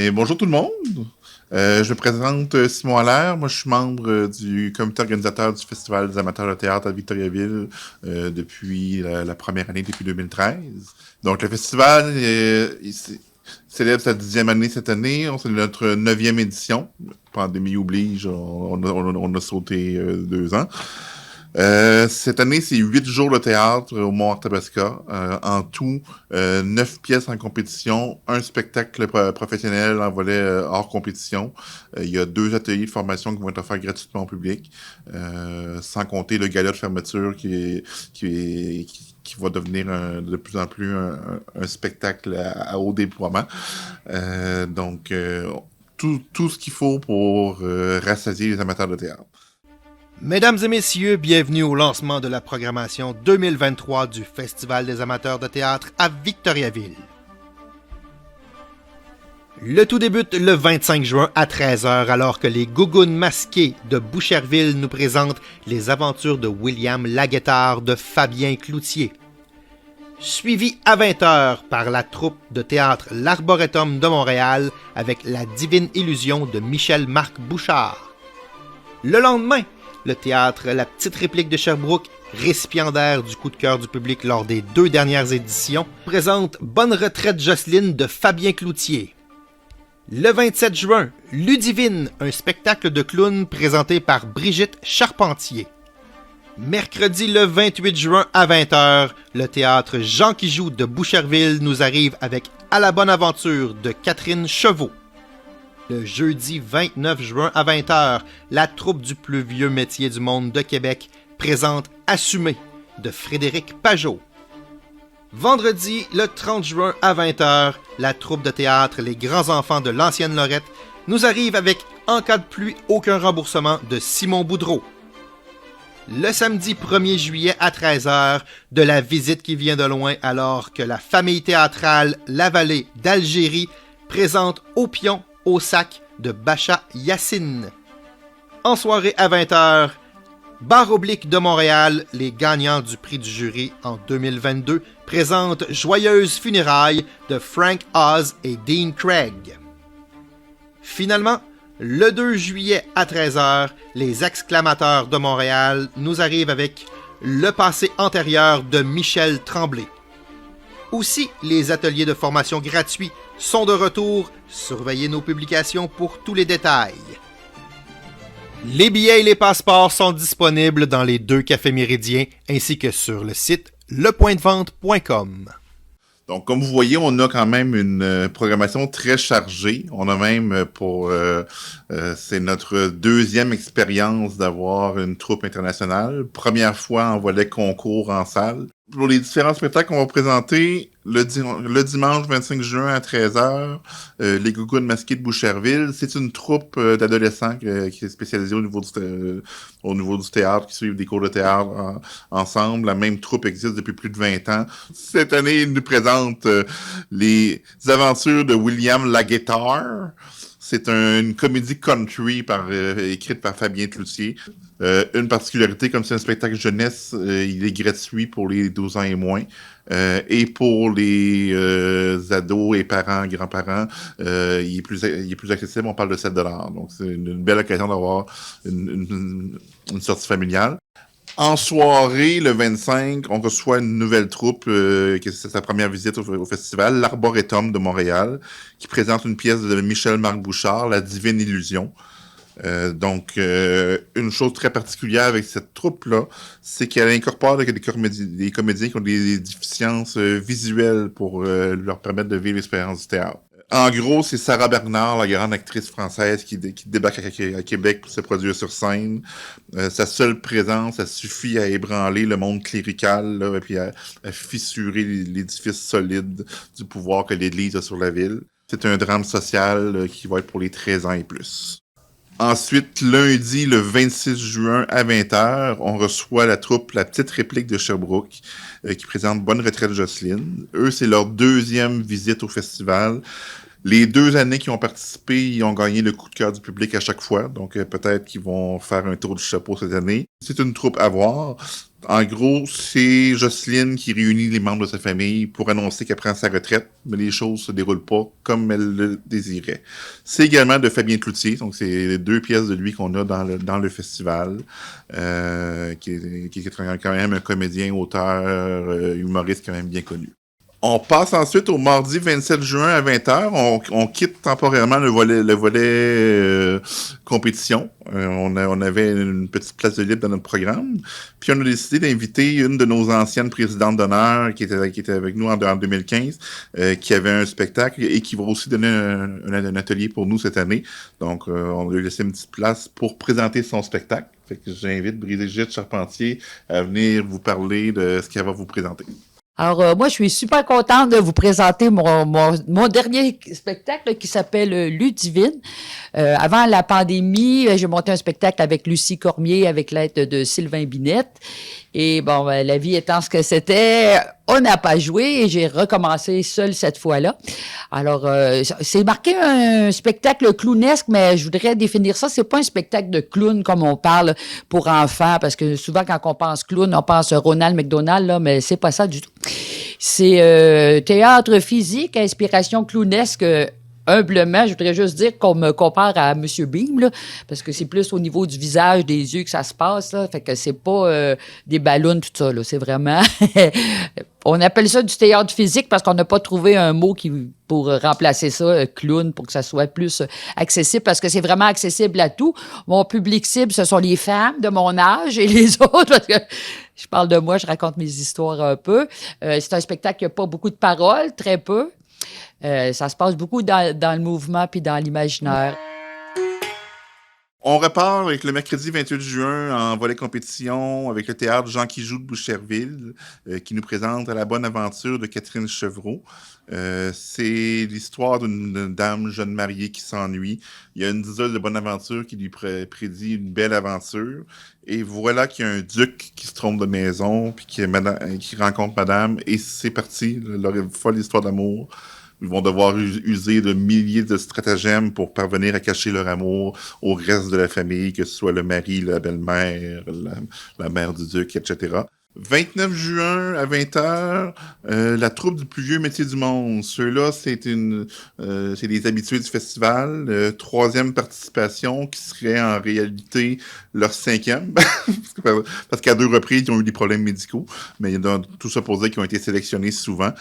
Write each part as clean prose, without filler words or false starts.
Bien, bonjour tout le monde. Je me présente Simon Allaire. Moi, je suis membre du comité organisateur du Festival des amateurs de théâtre à Victoriaville depuis la première année, depuis 2013. Donc, le festival célèbre sa 10e année cette année. C'est notre 9e édition. Pandémie oblige, on a sauté 2 ans. Cette année, c'est 8 jours de théâtre au Mont-Arthabasca. En tout, 9 pièces en compétition, un spectacle professionnel en volet hors compétition. Il y a 2 ateliers de formation qui vont être offerts gratuitement au public, sans compter le gala de fermeture qui va devenir de plus en plus un spectacle à haut déploiement. Donc, tout ce qu'il faut pour rassasier les amateurs de théâtre. Mesdames et messieurs, bienvenue au lancement de la programmation 2023 du Festival des amateurs de théâtre à Victoriaville. Le tout débute le 25 juin à 13h alors que les Gougounes masqués de Boucherville nous présentent les aventures de William Laguetard de Fabien Cloutier. Suivi à 20h par la troupe de théâtre L'Arboretum de Montréal avec La Divine Illusion de Michel-Marc Bouchard. Le lendemain, le théâtre La Petite Réplique de Sherbrooke, récipiendaire du coup de cœur du public lors des 2 dernières éditions, présente Bonne retraite Jocelyne de Fabien Cloutier. Le 27 juin, Ludivine, un spectacle de clown présenté par Brigitte Charpentier. Mercredi le 28 juin à 20h, le théâtre Jean qui joue de Boucherville nous arrive avec À la bonne aventure de Catherine Chevaux. Le jeudi 29 juin à 20h, la troupe du plus vieux métier du monde de Québec présente Assumé de Frédéric Pajot. Vendredi, le 30 juin à 20h, la troupe de théâtre Les Grands Enfants de l'Ancienne Lorette nous arrive avec En cas de pluie, aucun remboursement de Simon Boudreau. Le samedi 1er juillet à 13h, de la visite qui vient de loin alors que la famille théâtrale La Vallée d'Algérie présente Au pion au sac de Bacha Yassine. En soirée à 20h, Bar Oblique de Montréal, les gagnants du prix du jury en 2022, présentent Joyeuses funérailles de Frank Oz et Dean Craig. Finalement, le 2 juillet à 13h, les Exclamateurs de Montréal nous arrivent avec Le passé antérieur de Michel Tremblay. Aussi, les ateliers de formation gratuits sont de retour. Surveillez nos publications pour tous les détails. Les billets et les passeports sont disponibles dans les 2 cafés méridiens ainsi que sur le site lepointdevente.com. Donc, comme vous voyez, on a quand même une programmation très chargée. On a même c'est notre 2e expérience d'avoir une troupe internationale. Première fois en volet concours en salle. Pour les différents spectacles qu'on va présenter, le dimanche 25 juin à 13h, les Gougounes masqués de Boucherville, c'est une troupe d'adolescents qui est spécialisée au niveau du théâtre, qui suivent des cours de théâtre ensemble. La même troupe existe depuis plus de 20 ans. Cette année, ils nous présentent les aventures de William Laguetard. C'est une comédie country écrite par Fabien Cloutier. Une particularité, comme c'est un spectacle jeunesse, il est gratuit pour les 12 ans et moins. Et pour les ados et parents, grands-parents, il est plus accessible, on parle de 7 $. Donc c'est une belle occasion d'avoir une sortie familiale. En soirée, le 25, on reçoit une nouvelle troupe, qui c'est sa première visite au festival, l'Arboretum de Montréal, qui présente une pièce de Michel-Marc Bouchard, La Divine Illusion. Donc, une chose très particulière avec cette troupe-là, c'est qu'elle incorpore des comédiens qui ont des déficiences visuelles pour leur permettre de vivre l'expérience du théâtre. En gros, c'est Sarah Bernard, la grande actrice française qui débarque à Québec pour se produire sur scène. Sa seule présence, elle suffit à ébranler le monde clérical, là, et puis à fissurer l'édifice solide du pouvoir que l'Église a sur la ville. C'est un drame social qui va être pour les 13 ans et plus. Ensuite, lundi, le 26 juin à 20h, on reçoit la troupe La Petite Réplique de Sherbrooke qui présente Bonne retraite Jocelyne. Eux, c'est leur 2e visite au festival. Les 2 années qu'ils ont participé, ils ont gagné le coup de cœur du public à chaque fois. Donc, peut-être qu'ils vont faire un tour du chapeau cette année. C'est une troupe à voir. En gros, c'est Jocelyne qui réunit les membres de sa famille pour annoncer qu'elle prend sa retraite, mais les choses se déroulent pas comme elle le désirait. C'est également de Fabien Cloutier, donc c'est les 2 pièces de lui qu'on a dans le festival, qui est quand même un comédien, auteur, humoriste quand même bien connu. On passe ensuite au mardi 27 juin à 20h. On quitte temporairement le volet compétition. On avait une petite place de libre dans notre programme. Puis on a décidé d'inviter une de nos anciennes présidentes d'honneur qui était avec nous en 2015, qui avait un spectacle et qui va aussi donner un atelier pour nous cette année. Donc, on lui a laissé une petite place pour présenter son spectacle. Fait que j'invite Brigitte Charpentier à venir vous parler de ce qu'elle va vous présenter. Alors, moi, je suis super contente de vous présenter mon dernier spectacle qui s'appelle Ludivine. Avant la pandémie, j'ai monté un spectacle avec Lucie Cormier avec l'aide de Sylvain Binette. Et bon, la vie étant ce que c'était, on n'a pas joué et j'ai recommencé seule cette fois-là. Alors, c'est marqué un spectacle clownesque, mais je voudrais définir ça. C'est pas un spectacle de clown comme on parle pour enfants, parce que souvent, quand on pense clown, on pense Ronald McDonald, là, mais c'est pas ça du tout. C'est théâtre physique, inspiration clownesque. Humblement, je voudrais juste dire qu'on me compare à M. Beam, là, parce que c'est plus au niveau du visage, des yeux que ça se passe, là. Fait que c'est pas des ballons, tout ça, là. C'est vraiment... On appelle ça du théâtre physique parce qu'on n'a pas trouvé un mot pour remplacer ça, clown, pour que ça soit plus accessible, parce que c'est vraiment accessible à tout. Mon public cible, ce sont les femmes de mon âge et les autres, parce que je parle de moi, je raconte mes histoires un peu. C'est un spectacle qui n'a pas beaucoup de paroles, très peu. Ça se passe beaucoup dans le mouvement puis dans l'imaginaire. On repart avec le mercredi 28 juin en volet compétition avec le théâtre Jean qui joue de Boucherville qui nous présente À la bonne aventure de Catherine Chevreau. C'est l'histoire d'une dame jeune mariée qui s'ennuie. Il y a une dizaine de bonne aventure qui lui prédit une belle aventure. Et voilà qu'il y a un duc qui se trompe de maison puis qui rencontre madame. Et c'est parti, leur folle histoire d'amour. Ils vont devoir user de milliers de stratagèmes pour parvenir à cacher leur amour au reste de la famille, que ce soit le mari, la belle-mère, la mère du duc, etc. 29 juin à 20h, la troupe du plus vieux métier du monde. Ceux-là, c'est des habitués du festival. 3e participation qui serait en réalité leur 5e. Parce qu'à 2 reprises, ils ont eu des problèmes médicaux. Mais il y a tout ça pour dire qu'ils ont été sélectionnés souvent.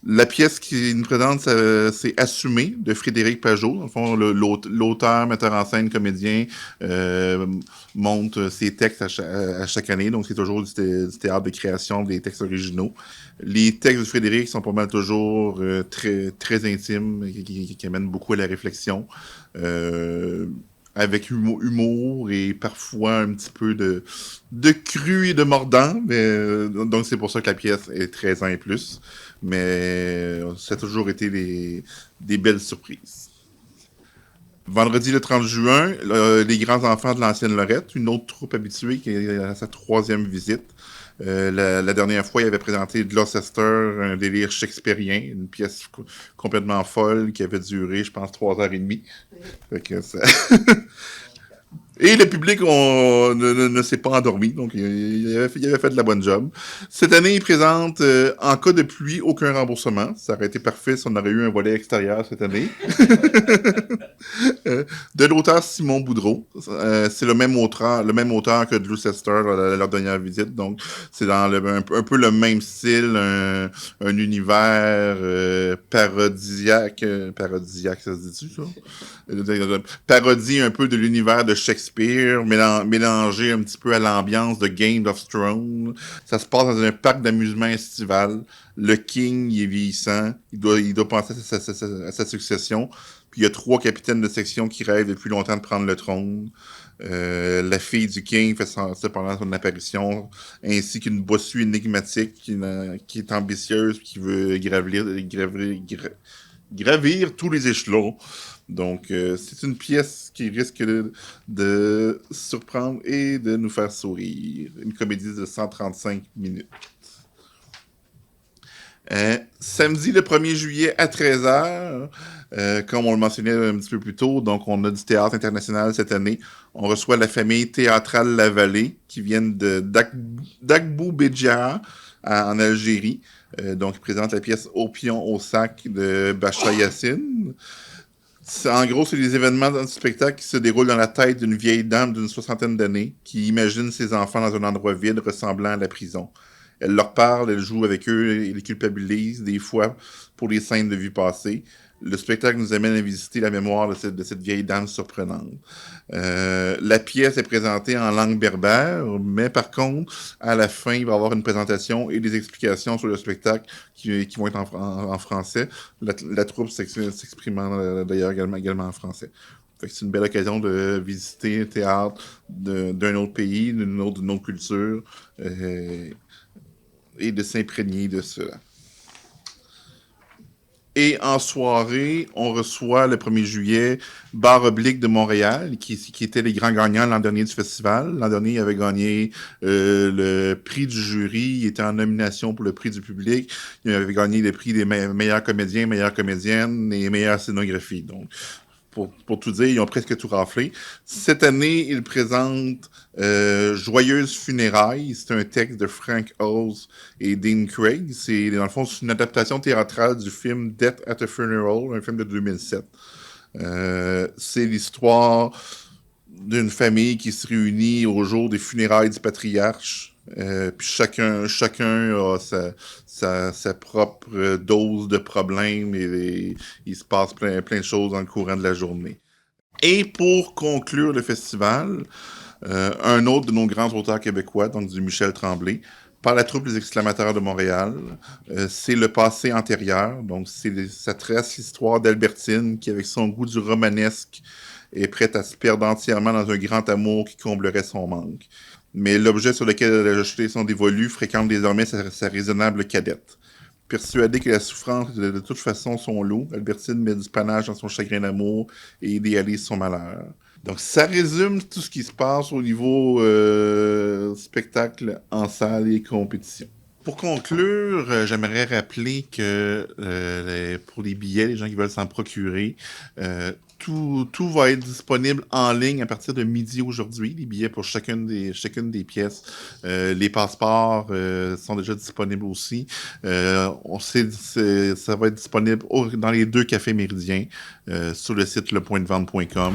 La pièce qui nous présente, c'est Assumé de Frédéric Pajot. Dans le fond, l'auteur, metteur en scène, comédien, monte ses textes à chaque année. Donc, c'est toujours du théâtre de création, des textes originaux. Les textes de Frédéric sont pas mal toujours très, très intimes, qui amènent beaucoup à la réflexion. Avec humour et parfois un petit peu de cru et de mordant. Mais, donc, c'est pour ça que la pièce est 13 ans et plus. Mais ça a toujours été des belles surprises. Vendredi le 30 juin, les grands enfants de l'ancienne Lorette, une autre troupe habituée qui est à sa 3e visite. La dernière fois, il avait présenté Gloucester, un délire shakespearien, une pièce complètement folle qui avait duré, je pense, 3h30. Fait que ça... Et le public ne s'est pas endormi, donc il avait fait de la bonne job. Cette année, il présente, en cas de pluie, aucun remboursement. Ça aurait été parfait si on aurait eu un volet extérieur cette année. De l'auteur Simon Boudreau. C'est le même auteur que Gloucester, leur dernière visite. Donc, c'est dans un peu le même style, un univers parodisiaque. Parodisiaque, ça se dit-tu, ça? Parodie un peu de l'univers de Shakespeare, mélangé un petit peu à l'ambiance de Game of Thrones. Ça se passe dans un parc d'amusement estival. Le King, il est vieillissant. Il doit penser à sa succession. Puis il y a 3 capitaines de section qui rêvent depuis longtemps de prendre le trône. La fille du King fait ça pendant son apparition, ainsi qu'une bossue énigmatique qui est ambitieuse, qui veut gravir tous les échelons. Donc, c'est une pièce qui risque de surprendre et de nous faire sourire. Une comédie de 135 minutes. Samedi, le 1er juillet à 13h, comme on le mentionnait un petit peu plus tôt, donc on a du théâtre international cette année. On reçoit la famille théâtrale La Vallée qui viennent d'Agbou Bédjara en Algérie. Donc, ils présentent la pièce Au pion au sac de Bachar Yassine. En gros, c'est des événements dans le spectacle qui se déroulent dans la tête d'une vieille dame d'une 60aine d'années qui imagine ses enfants dans un endroit vide ressemblant à la prison. Elle leur parle, elle joue avec eux, elle les culpabilise, des fois, pour les scènes de vue passée. Le spectacle nous amène à visiter la mémoire de cette vieille dame surprenante. La pièce est présentée en langue berbère, mais par contre, à la fin, il va y avoir une présentation et des explications sur le spectacle qui vont être en français. La troupe s'exprimant d'ailleurs également en français. Fait que c'est une belle occasion de visiter un théâtre d'un autre pays, d'une autre culture, et de s'imprégner de cela. Et en soirée, on reçoit le 1er juillet Bar Oblique de Montréal, qui étaient les grands gagnants l'an dernier du festival. L'an dernier, il avait gagné le prix du jury, il était en nomination pour le prix du public. Il avait gagné le prix des meilleurs comédiens, meilleures comédiennes et meilleures scénographies. Donc, pour tout dire, ils ont presque tout raflé. Cette année, ils présentent Joyeuses funérailles. C'est un texte de Frank Oz et Dean Craig. Dans le fond, c'est une adaptation théâtrale du film Death at a Funeral, un film de 2007. C'est l'histoire d'une famille qui se réunit au jour des funérailles du patriarche. Puis chacun a sa propre dose de problèmes et il se passe plein de choses dans le courant de la journée. Et pour conclure le festival, un autre de nos grands auteurs québécois, donc du Michel Tremblay, par la troupe des Exclamateurs de Montréal. C'est Le passé antérieur, donc ça trace l'histoire d'Albertine qui, avec son goût du romanesque, est prête à se perdre entièrement dans un grand amour qui comblerait son manque. Mais l'objet sur lequel elle a jeté son dévolu fréquente désormais sa raisonnable cadette. Persuadée que la souffrance est de toute façon son lot, Albertine met du panache dans son chagrin d'amour et idéalise son malheur. Donc, ça résume tout ce qui se passe au niveau spectacle en salle et compétition. Pour conclure, j'aimerais rappeler que pour les billets, les gens qui veulent s'en procurer, tout va être disponible en ligne à partir de midi aujourd'hui. Les billets pour chacune des pièces. Les passeports sont déjà disponibles aussi. Ça va être disponible dans les 2 cafés méridiens sur le site lepointdevente.com.